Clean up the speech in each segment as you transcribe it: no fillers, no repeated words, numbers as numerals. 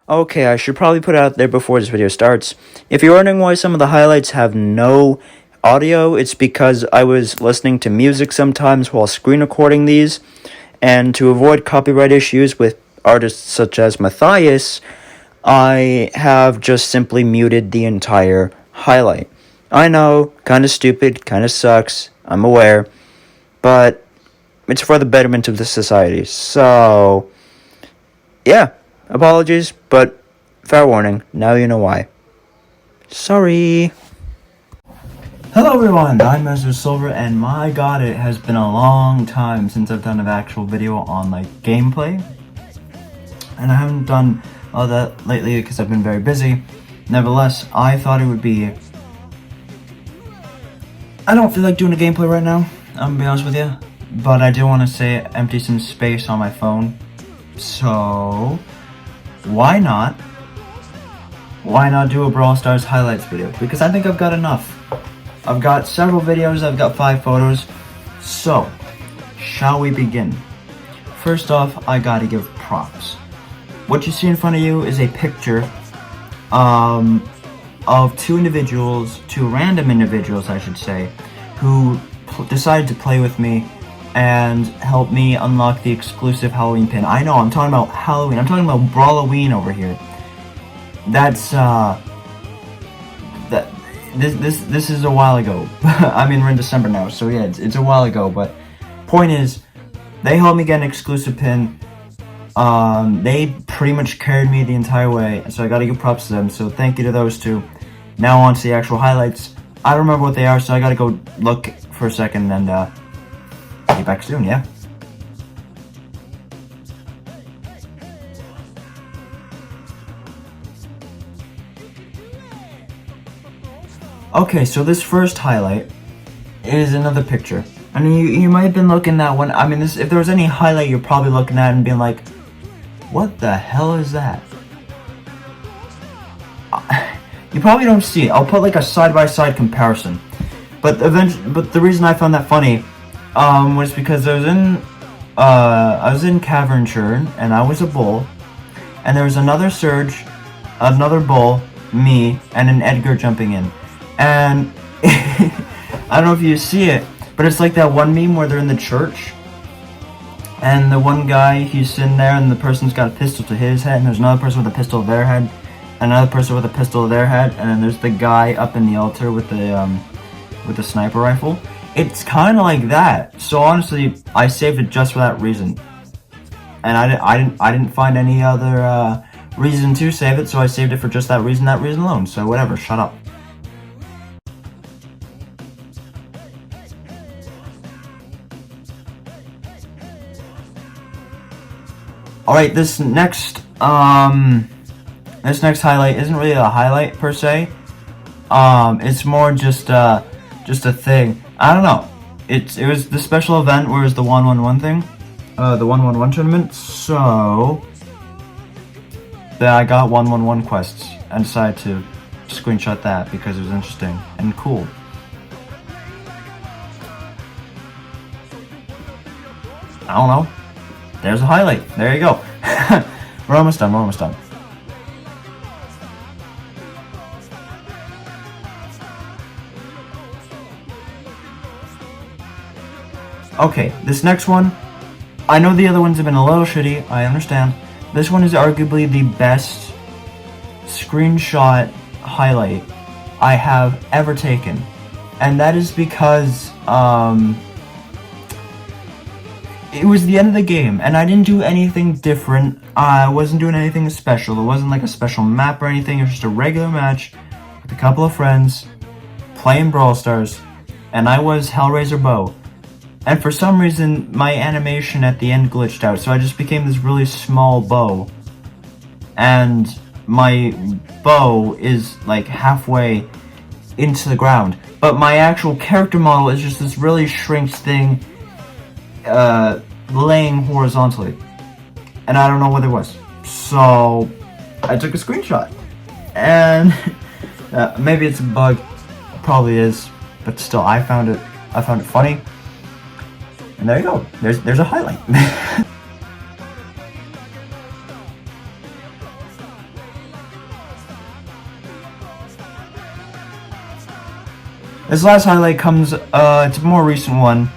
Okay, I should probably put it out there before this video starts. If you're wondering why some of the highlights have no audio, it's because I was listening to music sometimes while screen recording these, and to avoid copyright issues with artists such as Matthias, I have just simply muted the entire highlight. I know, kinda stupid, kinda sucks, I'm aware, but it's for the betterment of the society, so yeah. Apologies, but fair warning, now you know why. Sorry. Hello everyone, I'm Mr. Silver, and my god, it has been a long time since I've done an actual video on, gameplay. And I haven't done all that lately because I've been very busy. Nevertheless, I thought it would be... I don't feel like doing a gameplay right now, I'm gonna be honest with you. But I do want to say empty some space on my phone. So... Why not do a Brawl Stars highlights video? Because I think I've got enough. I've got several videos, I've got 5 photos. So, shall we begin? First off, I gotta give props. What you see in front of you is a picture of two random individuals, I should say, who decided to play with me and help me unlock the exclusive Halloween pin. I know, I'm talking about Halloween. I'm talking about Brawloween over here. That's this is a while ago. I mean, we're in December now, so yeah, it's a while ago. But point is, they helped me get an exclusive pin. They pretty much carried me the entire way, so I gotta give props to them. So thank you to those two. Now on to the actual highlights. I don't remember what they are, so I gotta go look for a second and get back soon, yeah? Okay, so this first highlight is another picture. I mean, you might have been looking at one. I mean, if there was any highlight, you're probably looking at it and being like, what the hell is that? You probably don't see it. I'll put like a side-by-side comparison. But the reason I found that funny was because I was in Cavern Churn, and I was a bull, and there was another Surge, another bull, me, and an Edgar jumping in. And I don't know if you see it, but it's like that one meme where they're in the church, and the one guy, he's sitting there, and the person's got a pistol to his head, and there's another person with a pistol to their head, and another person with a pistol to their head, and then there's the guy up in the altar with the sniper rifle. It's kind of like that. So honestly, I saved it just for that reason, and I didn't find any other reason to save it, so I saved it for just that reason alone. So whatever, shut up. All right, this next highlight isn't really a highlight per se. It's more just a thing. I don't know. It was the special event where it was the 1-1-1 thing, the 1-1-1 tournament. So I got 1-1-1 quests and decided to screenshot that because it was interesting and cool. I don't know. There's a highlight. There you go. We're almost done. Okay, this next one, I know the other ones have been a little shitty, I understand. This one is arguably the best screenshot highlight I have ever taken. And that is because, it was the end of the game, and I didn't do anything different. I wasn't doing anything special. It wasn't like a special map or anything. It was just a regular match with a couple of friends playing Brawl Stars, and I was Hellraiser Bow. And for some reason, my animation at the end glitched out, so I just became this really small bow. And my bow is like halfway into the ground. But my actual character model is just this really shrinked thing, laying horizontally. And I don't know what it was. So I took a screenshot. And maybe it's a bug. Probably is. But still, I found it funny. And there you go. There's a highlight. This last highlight comes, it's a more recent one,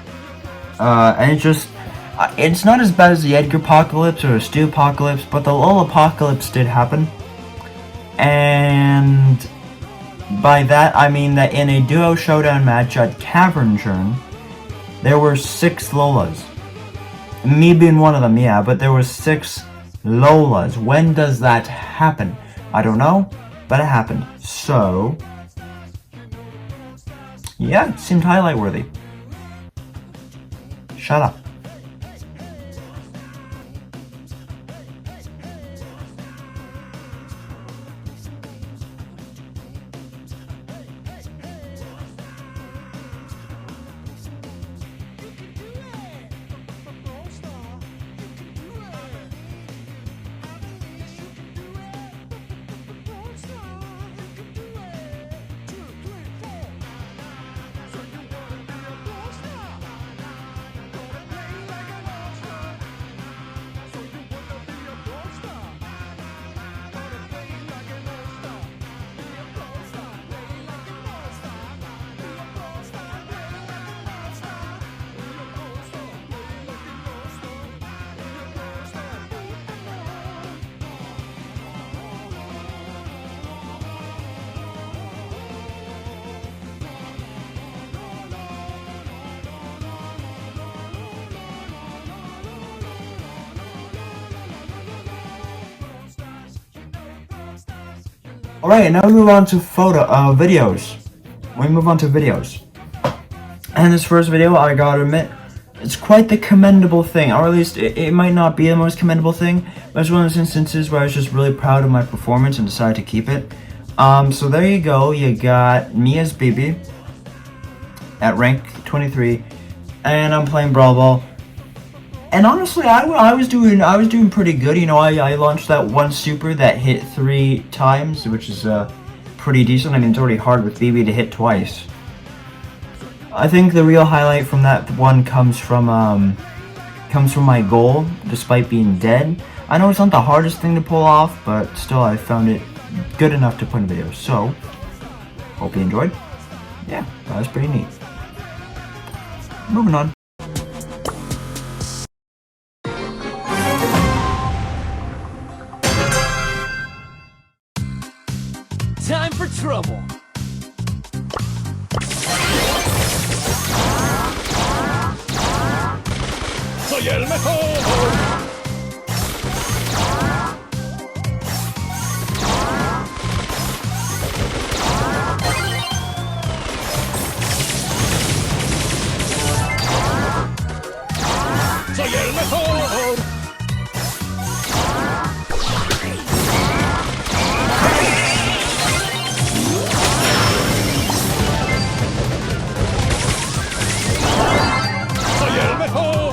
and it's not as bad as the Edgar apocalypse or the Stu apocalypse, but the LOL apocalypse did happen. And by that, I mean that in a duo showdown match at Cavern Churn, there were 6 Lolas. Me being one of them, yeah, but there were 6 Lolas. When does that happen? I don't know, but it happened. So, yeah, it seemed highlight worthy. Shut up. Alright, now we move on to videos. We move on to videos. And this first video, I gotta admit, it's quite the commendable thing, or at least it might not be the most commendable thing, but it's one of those instances where I was just really proud of my performance and decided to keep it. So there you go, you got me as BB at rank 23, and I'm playing Brawl. And honestly, I was doing pretty good. You know, I launched that one super that hit 3 times, which is pretty decent. I mean, it's already hard with BB to hit twice. I think the real highlight from that one comes from my goal, despite being dead. I know it's not the hardest thing to pull off, but still, I found it good enough to put in a video. So, hope you enjoyed. Yeah, that was pretty neat. Moving on. Time for trouble. Soy el mejor. Soy el mejor. Soy el mejor.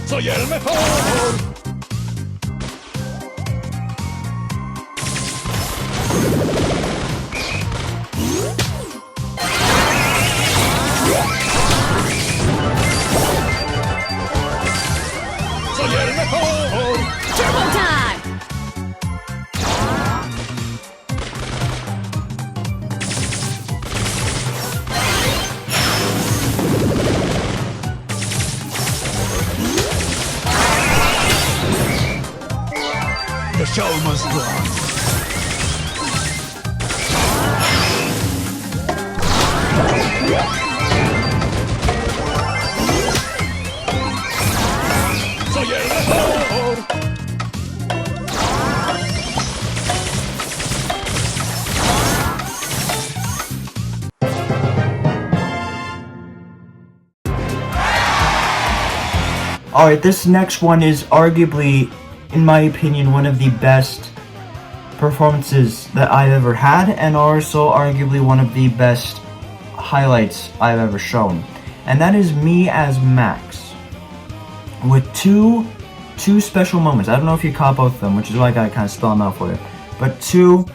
Soy el mejor. Soy el mejor. Turbo time. The show must go on. Soy el mejor. Alright, this next one is arguably, in my opinion, one of the best performances that I've ever had, and also arguably one of the best highlights I've ever shown. and that is me as Max, with two special moments. I don't know if you caught both of them, which is why I gotta kind of spell them out for you. But two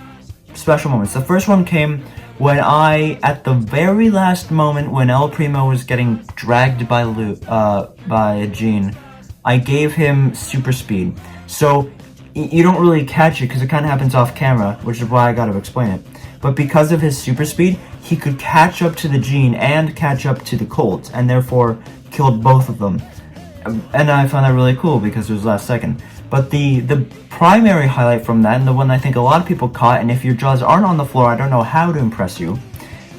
special moments. The first one came when I, at the very last moment, when El Primo was getting dragged by Gene, I gave him super speed. So you don't really catch it because it kind of happens off camera, which is why I got to explain it. But because of his super speed, he could catch up to the Gene and catch up to the Colts, and therefore killed both of them. And I found that really cool because it was last second. But the primary highlight from that, and the one I think a lot of people caught, and if your jaws aren't on the floor, I don't know how to impress you,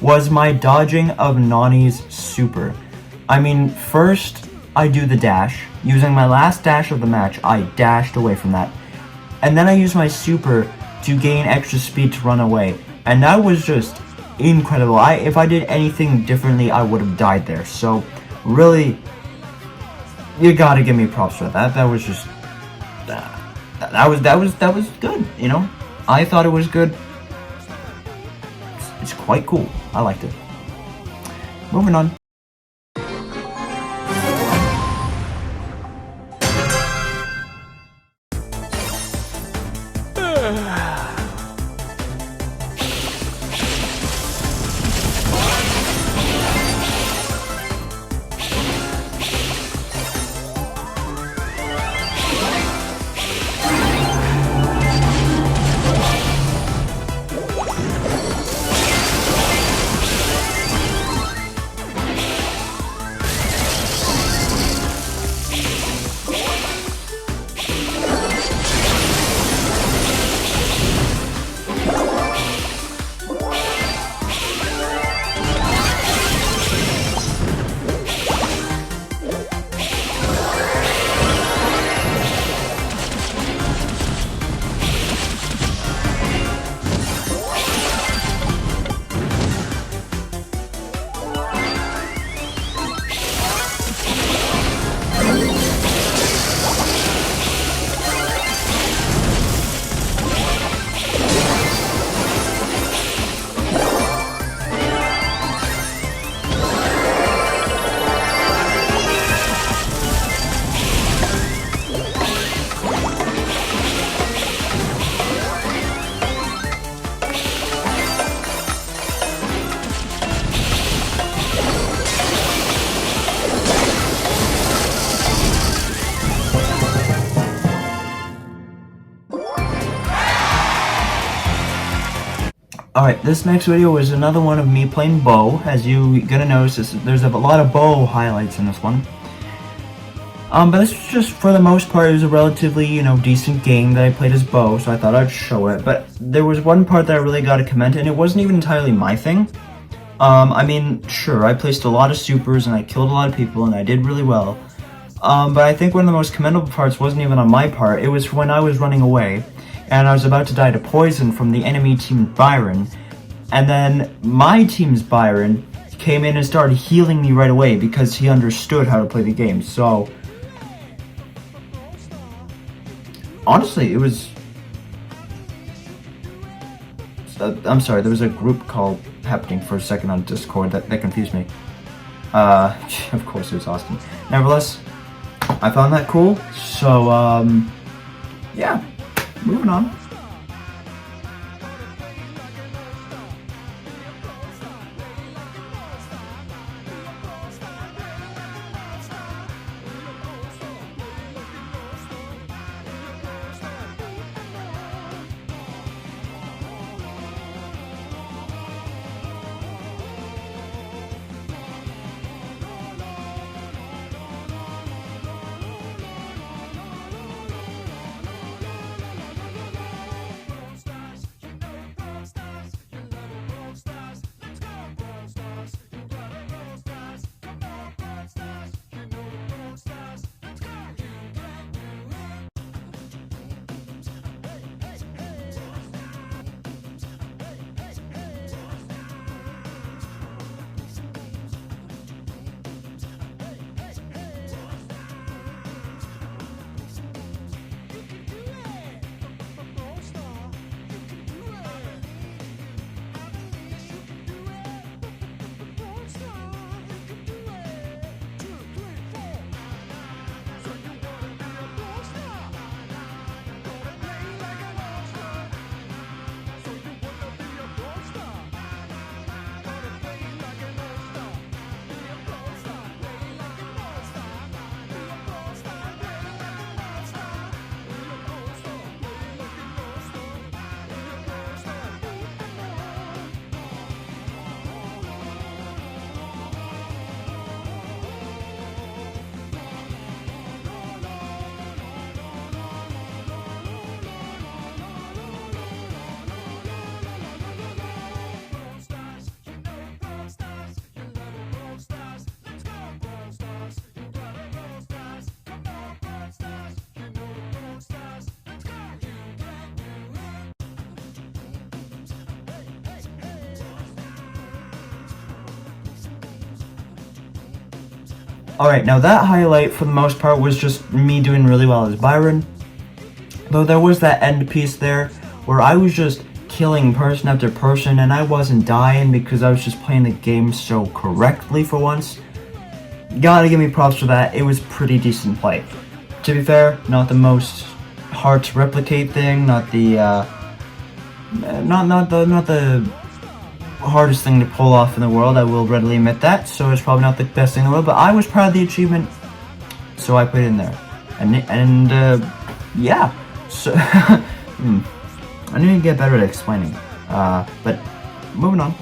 was my dodging of Nani's super. I mean, first I do the dash. Using my last dash of the match, I dashed away from that. And then I used my super to gain extra speed to run away. And that was just incredible. If I did anything differently, I would have died there. So, really, you gotta give me props for that. That was just... That was good, you know? I thought it was good. It's quite cool. I liked it. Moving on. Alright, this next video is another one of me playing Bow. As you gonna notice, there's a lot of Bow highlights in this one. But this was just, for the most part, it was a relatively, decent game that I played as Bow, so I thought I'd show it. But there was one part that I really got to comment, and it wasn't even entirely my thing. I mean, sure, I placed a lot of supers, and I killed a lot of people, and I did really well. But I think one of the most commendable parts wasn't even on my part. It was when I was running away, and I was about to die to poison from the enemy team Byron, and then my team's Byron came in and started healing me right away because he understood how to play the game. So honestly, it was... I'm sorry, there was a group call happening for a second on Discord that confused me. Of course it was Austin. Nevertheless, I found that cool, so, yeah, moving on. Alright, now that highlight for the most part was just me doing really well as Byron. Though there was that end piece there where I was just killing person after person and I wasn't dying because I was just playing the game so correctly for once. Gotta give me props for that. It was pretty decent play. To be fair, not the most hard to replicate thing, not the hardest thing to pull off in the world. I will readily admit that. So it's probably not the best thing in the world, but I was proud of the achievement, so I put it in there. And yeah. So I need to get better at explaining. But moving on.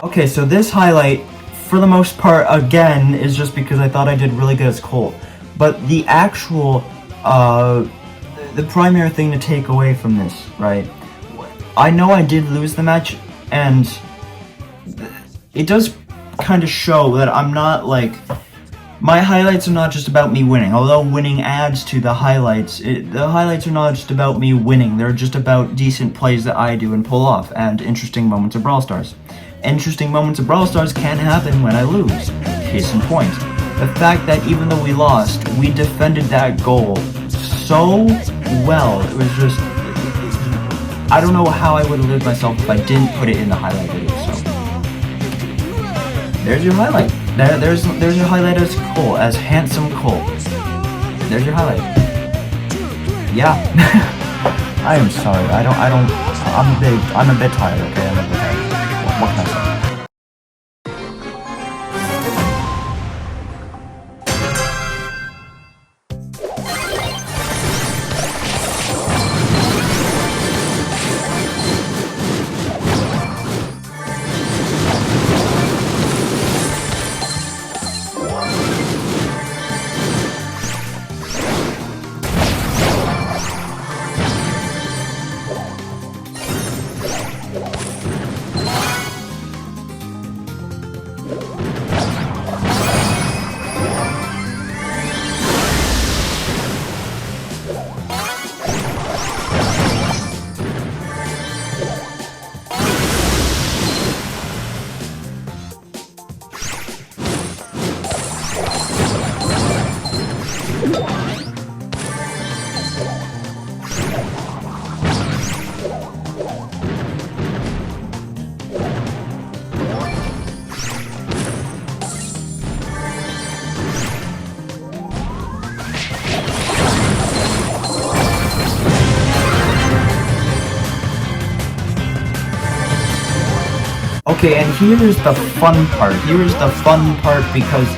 Okay, so this highlight, for the most part, again, is just because I thought I did really good as Colt. But the actual, the primary thing to take away from this, right? I know I did lose the match, and it does kind of show that I'm not, like, my highlights are not just about me winning. Although winning adds to the highlights, the highlights are not just about me winning. They're just about decent plays that I do and pull off, and interesting moments of Brawl Stars. Interesting moments of Brawl Stars can happen when I lose. Case in point, the fact that even though we lost, we defended that goal so well. It was just, I don't know how I would have lived myself if I didn't put it in the highlight video. So there's your highlight. There's your highlight as Cole, as handsome Cole. There's your highlight. Yeah. I am sorry. I'm a bit tired. Okay, I'm a bit tired. What can I say? Okay, and here's the fun part. Here's the fun part because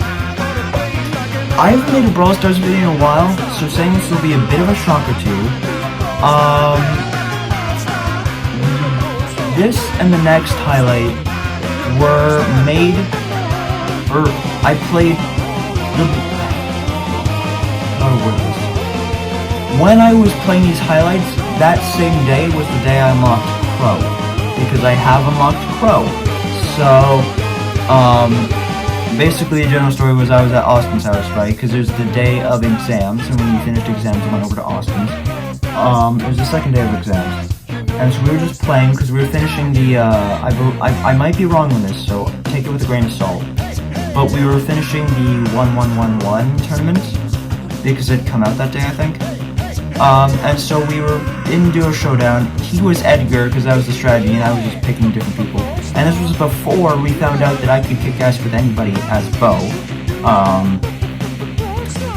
I haven't made a Brawl Stars video in a while, so saying this will be a bit of a shocker to you. This and the next highlight were made, or I played the, how to word this? When I was playing these highlights, that same day was the day I unlocked Crow, because I have unlocked Crow. So, basically the general story was I was at Austin's house, right, because it was the day of exams, and when we finished exams I went over to Austin's. It was the second day of exams. And so we were just playing because we were finishing the, I might be wrong on this, so take it with a grain of salt. But we were finishing the 1111 tournament because it had come out that day, I think. And so we were in Duo Showdown. He was Edgar because that was the strategy, and I was just picking different people. And this was before we found out that I could kick ass with anybody as Bo.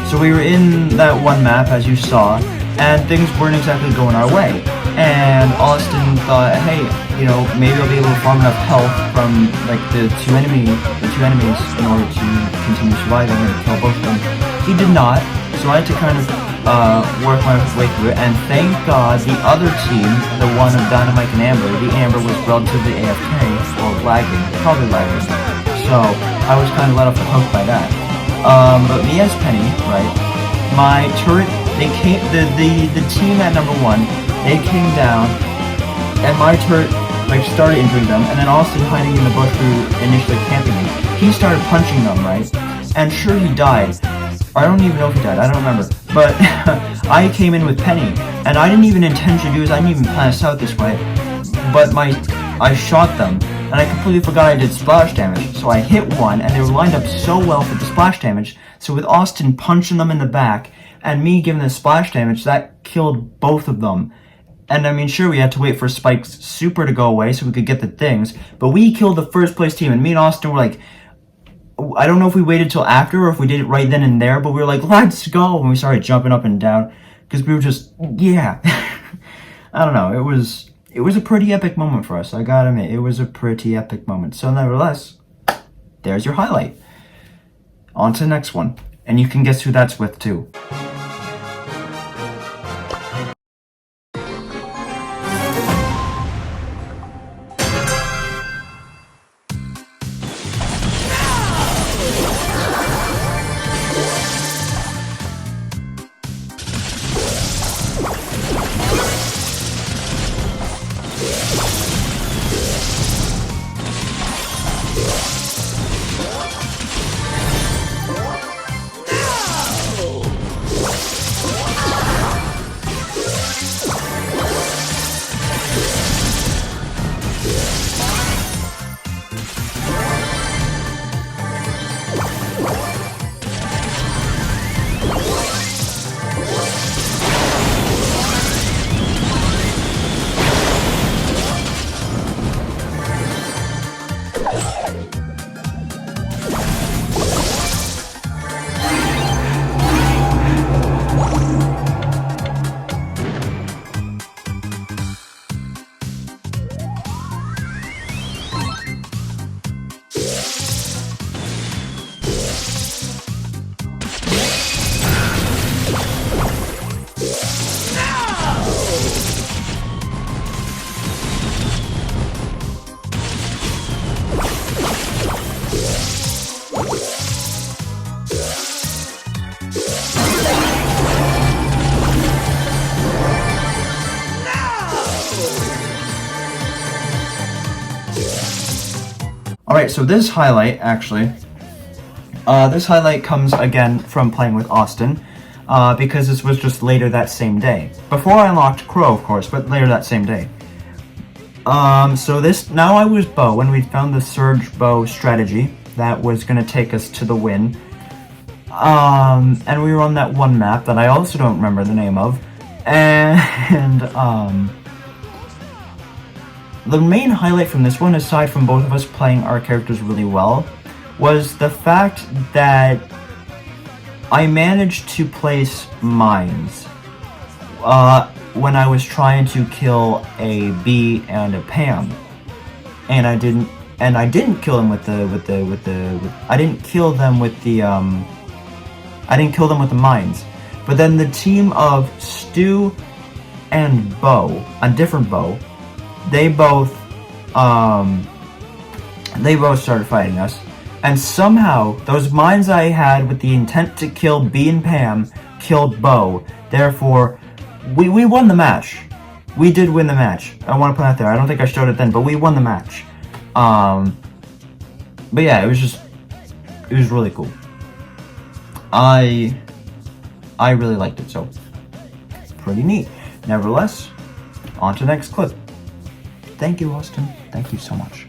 So we were in that one map, as you saw, and things weren't exactly going our way. And Austin thought, hey, you know, maybe I'll be able to farm enough health from like the two enemies in order to continue surviving and kill both of them. He did not, so I had to kind of work my way through it. And thank God the other team, the one of Dynamite and Amber, the Amber was relatively AFK or lagging, probably lagging. So I was kind of let off the hook by that. But me as Penny, right? My turret, they came, the team at number 1. They came down, and my turret like started injuring them, and then Austin hiding in the bush who initially camping me. He started punching them, right? And sure, he died. I don't even know if he died, I don't remember. But I came in with Penny, and I didn't even intentionally do this, I didn't even plan this out this way. But I shot them, and I completely forgot I did splash damage. So I hit one, and they were lined up so well for the splash damage, so with Austin punching them in the back, and me giving the splash damage, that killed both of them. And I mean, sure, we had to wait for Spike's super to go away so we could get the things, but we killed the first place team, and me and Austin were like, I don't know if we waited till after or if we did it right then and there, but we were like, let's go, and we started jumping up and down, because we were just, yeah. I don't know, it was a pretty epic moment for us, I gotta admit, it was a pretty epic moment. So nevertheless, there's your highlight. On to the next one, and you can guess who that's with too. Alright, so this highlight, actually, this highlight comes again from playing with Austin, because this was just later that same day. Before I unlocked Crow, of course, but later that same day. So this, now I was Bo, when we found the Surge Bow strategy that was going to take us to the win. And we were on that one map that I also don't remember the name of, and, the main highlight from this one, aside from both of us playing our characters really well, was the fact that I managed to place mines when I was trying to kill a Bee and a Pam. And I didn't and I didn't kill them with I didn't kill them with the mines. But then the team of Stu and Bo, a different Bo, they both started fighting us. And somehow, those mines I had with the intent to kill B and Pam killed Bo. Therefore, we won the match. We did win the match. I want to put that there. I don't think I showed it then, but we won the match. But yeah, it was really cool. I really liked it, so pretty neat. Nevertheless, on to the next clip. Thank you, Austin. Thank you so much.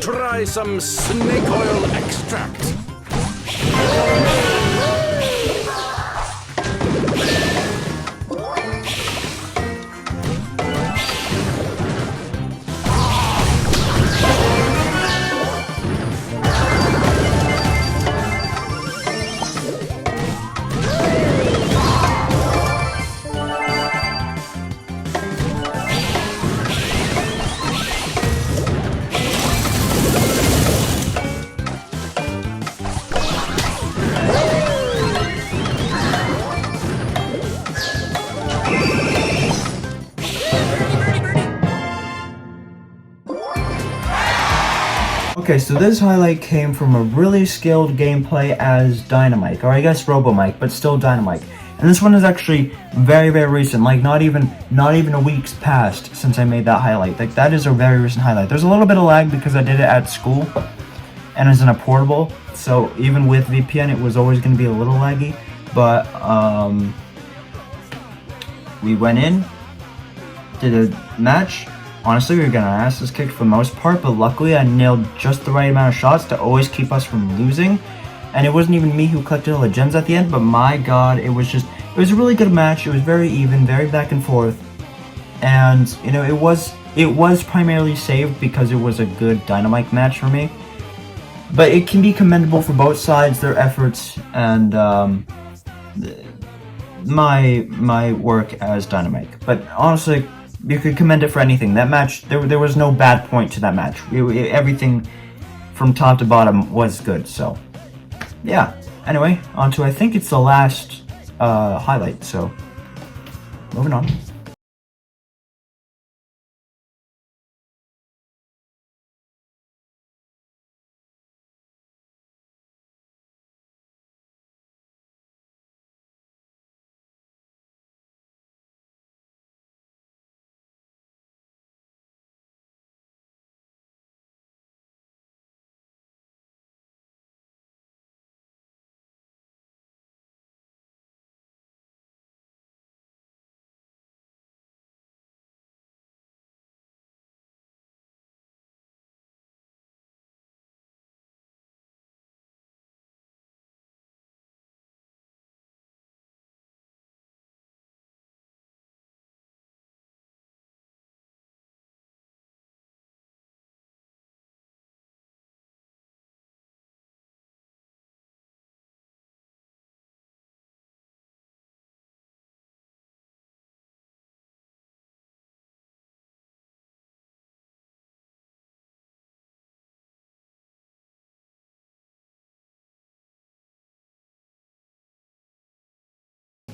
Try some snake oil extract. Okay, so this highlight came from a really skilled gameplay as Dynamite, or I guess Robo-Mike, but still Dynamite. And this one is actually very, very recent, like not even a week's passed since I made that highlight. Like, that is a very recent highlight. There's a little bit of lag because I did it at school, and it's in a portable, so even with VPN it was always going to be a little laggy, but we went in, did a match. Honestly, we were getting our asses kicked for the most part, but luckily I nailed just the right amount of shots to always keep us from losing. And it wasn't even me who collected all the gems at the end, but my god, it was a really good match. It was very even, very back and forth. And, you know, it was primarily saved because it was a good Dynamite match for me. but it can be commendable for both sides, their efforts, and my work as Dynamite. But honestly, you could commend it for anything. That match, there was no bad point to that match. Everything from top to bottom was good. So yeah. Anyway, on to, I think it's the last highlight. So moving on.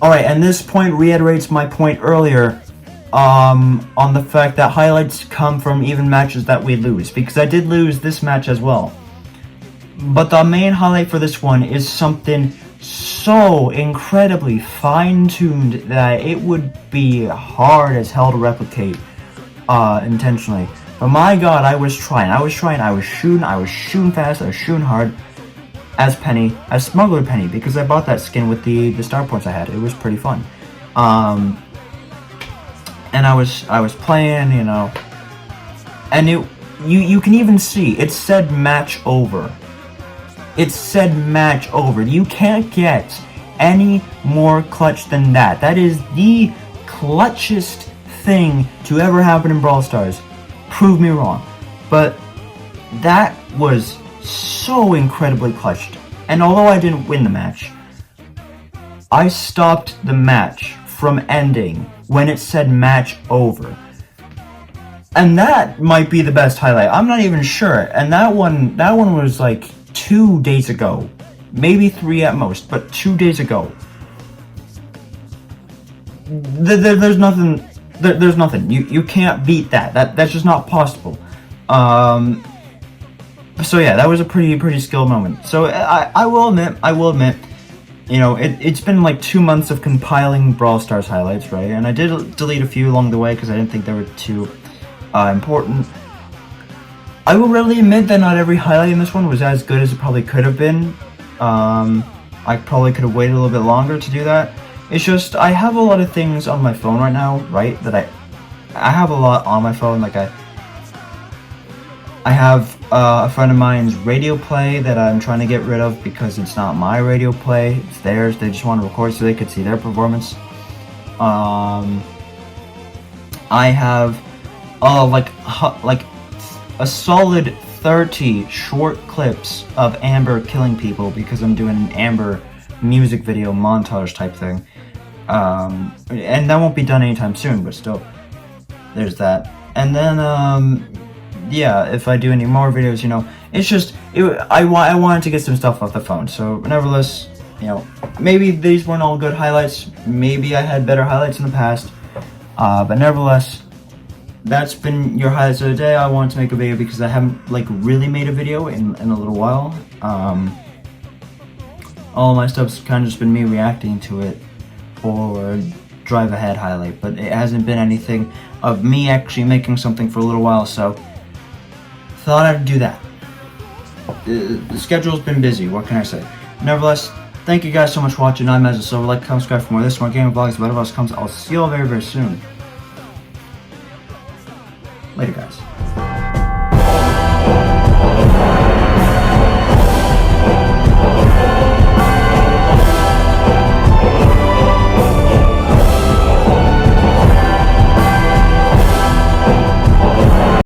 Alright, and this point reiterates my point earlier on the fact that highlights come from even matches that we lose, because I did lose this match as well. But the main highlight for this one is something so incredibly fine-tuned that it would be hard as hell to replicate intentionally. But my god, I was shooting fast, I was shooting hard. As Smuggler Penny, because I bought that skin with the star points I had. It was pretty fun. And I was playing, you know, and you can even see it said match over. It said match over. You can't get any more clutch than that. That is the clutchest thing to ever happen in Brawl Stars. Prove me wrong, but that was so incredibly clutched. And although I didn't win the match, I stopped the match from ending when it said match over. And that might be the best highlight. I'm not even sure. And that one was like 2 days ago. Maybe 3 at most, but 2 days ago. There's nothing. There's nothing. You can't beat that. That's just not possible. So yeah, that was a pretty skilled moment. So I will admit, you know, it's been like 2 months of compiling Brawl Stars highlights, right? And I did delete a few along the way because I didn't think they were too important. I will readily admit that not every highlight in this one was as good as it probably could have been. I probably could have waited a little bit longer to do that. It's just, I have a lot of things on my phone right now, right? That I have a lot on my phone, like I have a friend of mine's radio play that I'm trying to get rid of because it's not my radio play, it's theirs. They just want to record so they could see their performance. I have like a solid 30 short clips of Amber killing people because I'm doing an Amber music video montage type thing. And that won't be done anytime soon, but still, there's that. And then yeah, if I do any more videos, you know, it's just, I wanted to get some stuff off the phone. So nevertheless, you know, maybe these weren't all good highlights. Maybe I had better highlights in the past. But nevertheless, that's been your highlights of the day. I wanted to make a video because I haven't like really made a video in a little while. All my stuff's kind of just been me reacting to it or drive ahead highlight, but it hasn't been anything of me actually making something for a little while, so thought I'd do that. The schedule's been busy, what can I say? Nevertheless, thank you guys so much for watching. I'm Ezra Silver. Like, comment, subscribe for more of this, more gaming vlogs, whatever else comes. I'll see you all very, very soon. Later, guys.